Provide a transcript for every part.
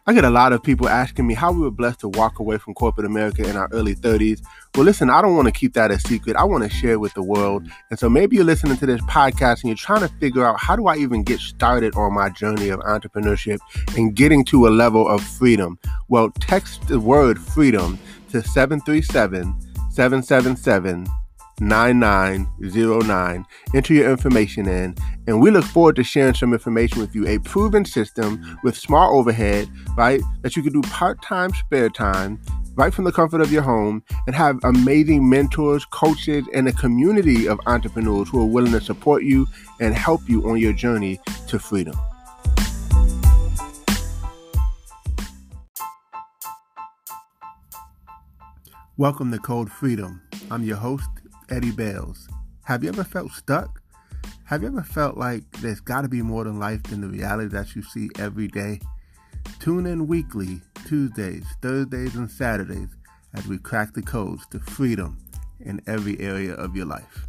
I get a lot of people asking me how we were blessed to walk away from corporate America in our early 30s. Well, listen, I don't want to keep that a secret. I want to share it with the world. And so maybe you're listening to this podcast and you're trying to figure out, how do I even get started on my journey of entrepreneurship and getting to a level of freedom? Well, text the word freedom to 737-777-9909. Enter your information in, and we look forward to sharing some information with you. A proven system with small overhead, right? That you can do part-time, spare time, right from the comfort of your home, and have amazing mentors, coaches, and a community of entrepreneurs who are willing to support you and help you on your journey to freedom. Welcome to Code Freedom. I'm your host, Eddie Bales. Have you ever felt stuck? Have you ever felt like there's got to be more to life than the reality that you see every day? Tune in weekly, Tuesdays, Thursdays, and Saturdays as we crack the codes to freedom in every area of your life.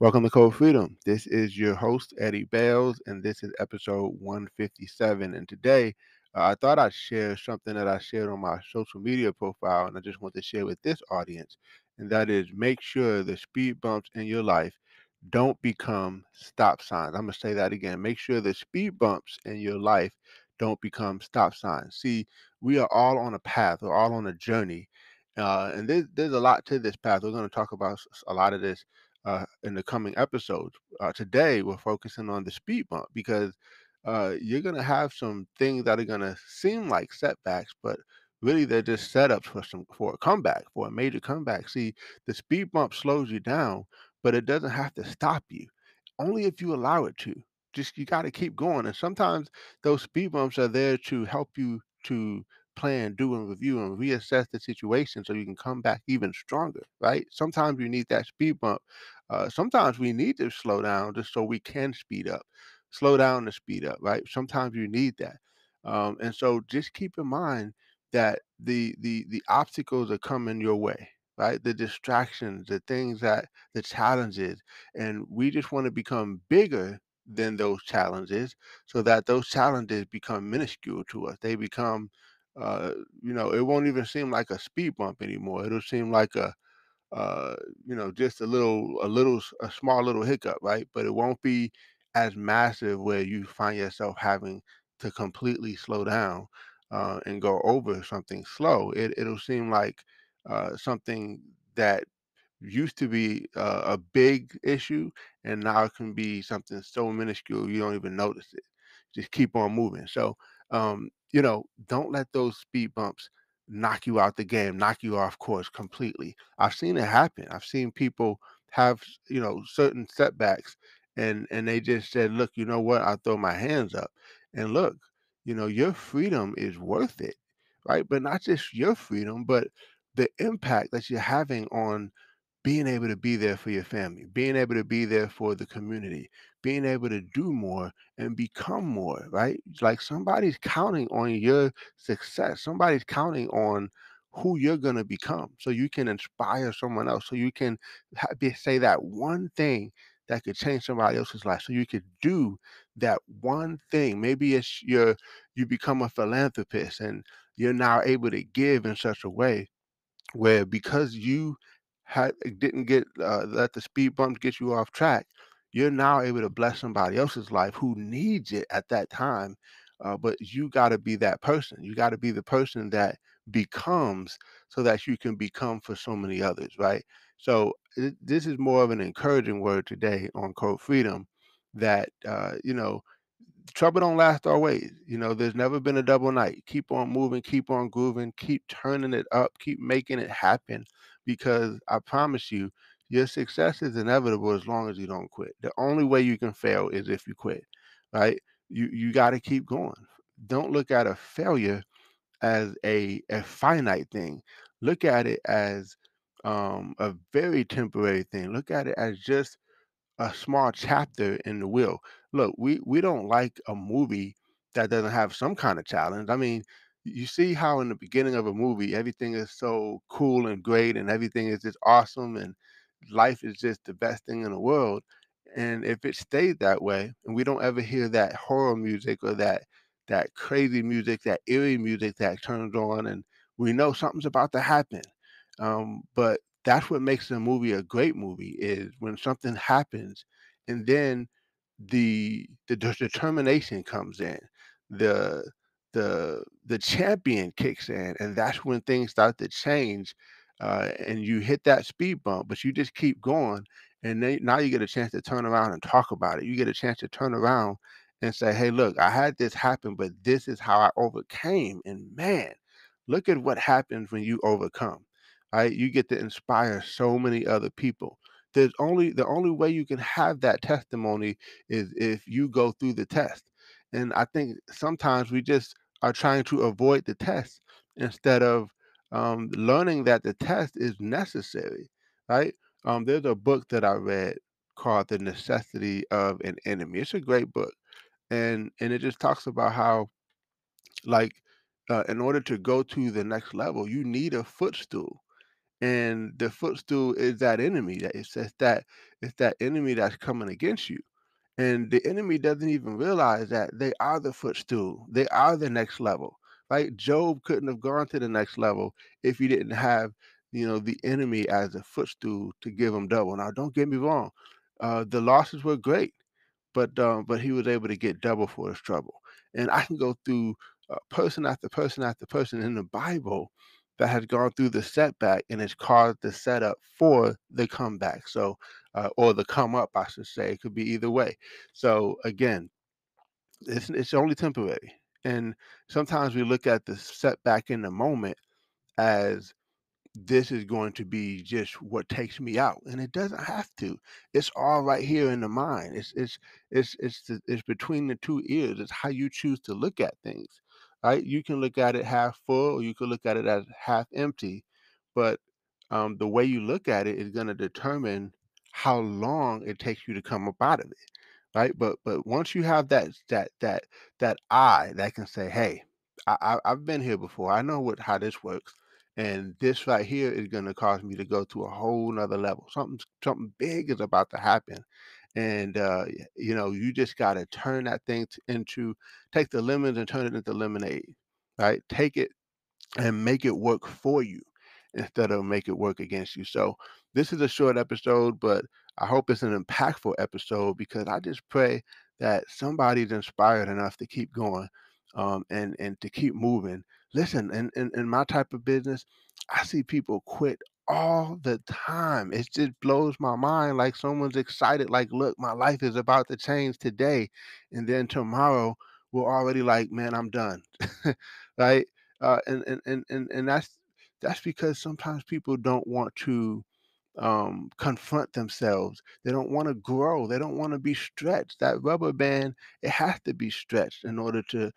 Welcome to Code Freedom. This is your host, Eddie Bales, and this is episode 157. And today, I thought I'd share something that I shared on my social media profile, and I just want to share with this audience, and that is, make sure the speed bumps in your life don't become stop signs. I'm going to say that again. Make sure the speed bumps in your life don't become stop signs. See, we are all on a path. We're all on a journey. And there's a lot to this path. We're going to talk about a lot of this in the coming episodes. Today, we're focusing on the speed bump because you're going to have some things that are going to seem like setbacks, but really they're just setups for a comeback, for a major comeback. See, the speed bump slows you down, but it doesn't have to stop you. Only if you allow it to. Just you got to keep going. And sometimes those speed bumps are there to help you to plan, do, and review and reassess the situation so you can come back even stronger, right? Sometimes you need that speed bump. Sometimes we need to slow down just so we can speed up. Slow down to speed up, right? Sometimes you need that. And so just keep in mind that the obstacles are coming your way, right? The distractions, the things that the challenges, and we just want to become bigger than those challenges so that those challenges become minuscule to us. They become, uh, it won't even seem like a speed bump anymore. It'll seem like uh, just a small little hiccup, right? But it won't be as massive where you find yourself having to completely slow down and go over something slow. It'll seem like something that used to be a big issue, and now it can be something so minuscule you don't even notice it. Just keep on moving. So, don't let those speed bumps knock you out the game, knock you off course completely. I've seen it happen. I've seen people have, certain setbacks, and they just said, "Look, you know what? I'll throw my hands up." And look, your freedom is worth it, right? But not just your freedom, but the impact that you're having on being able to be there for your family, being able to be there for the community, being able to do more and become more, right? Like somebody's counting on your success. Somebody's counting on who you're going to become so you can inspire someone else, so you can say that one thing that could change somebody else's life, so you could do that one thing. Maybe you become a philanthropist and you're now able to give in such a way where, because you didn't get let the speed bumps get you off track, you're now able to bless somebody else's life who needs it at that time. But you got to be that person. You got to be the person that becomes, so that you can become for so many others, right? So this is more of an encouraging word today on Code Freedom, that trouble don't last always. There's never been a double night. Keep on moving, keep on grooving, keep turning it up, keep making it happen, because I promise you, your success is inevitable as long as you don't quit. The only way you can fail is if you quit, right? You got to keep going. Don't look at a failure as a finite thing. Look at it as a very temporary thing. Look at it as just a small chapter in the wheel. Look, we don't like a movie that doesn't have some kind of challenge. I mean, you see how in the beginning of a movie everything is so cool and great and everything is just awesome and life is just the best thing in the world. And if it stayed that way, and we don't ever hear that horror music or that crazy music, that eerie music that turns on, and we know something's about to happen. But that's what makes a movie a great movie is when something happens, and then the determination comes in, the the champion kicks in, and that's when things start to change. And you hit that speed bump, but you just keep going, and then now you get a chance to turn around and talk about it. You get a chance to turn around and say, "Hey, look, I had this happen, but this is how I overcame." And man, look at what happens when you overcome. Right? You get to inspire so many other people. The only way you can have that testimony is if you go through the test. And I think sometimes we just are trying to avoid the test instead of learning that the test is necessary, right? There's a book that I read called The Necessity of an Enemy. It's a great book, and it just talks about how, like, in order to go to the next level, you need a footstool, and the footstool is that enemy. That it's that enemy that's coming against you, and the enemy doesn't even realize that they are the footstool. They are the next level, right? Job couldn't have gone to the next level if he didn't have, the enemy as a footstool to give him double. Now, don't get me wrong, the losses were great, but he was able to get double for his trouble. And I can go through person after person after person in the Bible that has gone through the setback and has caused the setup for the comeback. So, or the come up, I should say. It could be either way. So again, it's only temporary. And sometimes we look at the setback in the moment as this is going to be just what takes me out, and it doesn't have to. It's all right here in the mind. It's between the two ears. It's how you choose to look at things, right? You can look at it half full, or you can look at it as half empty, but the way you look at it is going to determine how long it takes you to come up out of it, right? But once you have that eye that can say, "Hey, I've been here before. I know what how this works, and this right here is going to cause me to go to a whole nother level. Something big is about to happen." And you just got to turn that thing into take the lemons and turn it into lemonade, right? Take it and make it work for you instead of make it work against you. So this is a short episode, but I hope it's an impactful episode because I just pray that somebody's inspired enough to keep going, and to keep moving. Listen, in my type of business, I see people quit all the time. It just blows my mind. Like someone's excited, like, look, my life is about to change today. And then tomorrow we're already like, man, I'm done. Right? And that's because sometimes people don't want to confront themselves. They don't want to grow. They don't want to be stretched. That rubber band, it has to be stretched in order to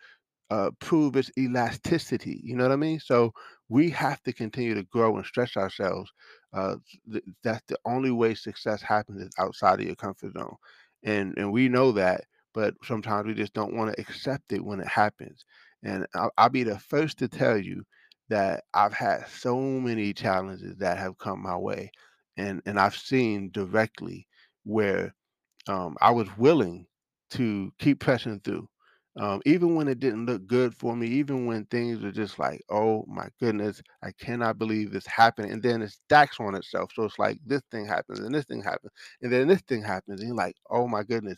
prove its elasticity. You know what I mean? So we have to continue to grow and stretch ourselves. That's the only way success happens is outside of your comfort zone, and we know that. But sometimes we just don't want to accept it when it happens. And I'll be the first to tell you that I've had so many challenges that have come my way, and I've seen directly where I was willing to keep pressing through, even when it didn't look good for me, even when things were just like, "Oh my goodness, I cannot believe this happened," and then it stacks on itself. So it's like this thing happens, and this thing happens, and then this thing happens, and you're like, "Oh my goodness,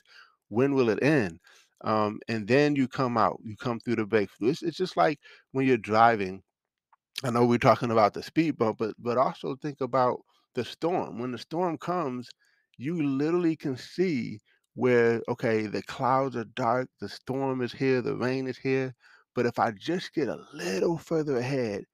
when will it end?" And then you come out, you come through the breakthrough. It's just like when you're driving. I know we're talking about the speed bump, but also think about the storm. When the storm comes, you literally can see where, okay, the clouds are dark, the storm is here, the rain is here. But if I just get a little further ahead,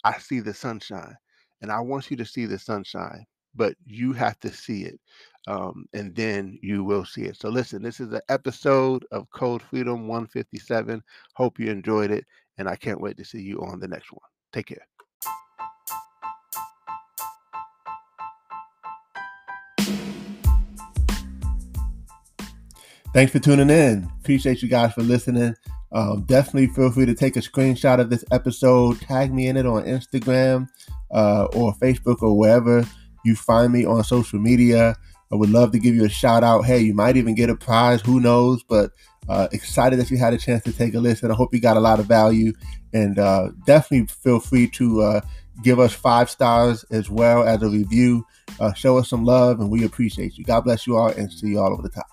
I see the sunshine. And I want you to see the sunshine, but you have to see it. And then you will see it. So listen, this is an episode of Code Freedom 157. Hope you enjoyed it, and I can't wait to see you on the next one. Take care. Thanks for tuning in. Appreciate you guys for listening. Definitely feel free to take a screenshot of this episode, tag me in it on Instagram or Facebook or wherever you find me on social media. I would love to give you a shout out. Hey, you might even get a prize. Who knows? But excited that you had a chance to take a listen. I hope you got a lot of value. And definitely feel free to give us 5 stars as well as a review. Show us some love, and we appreciate you. God bless you all, and see you all over the top.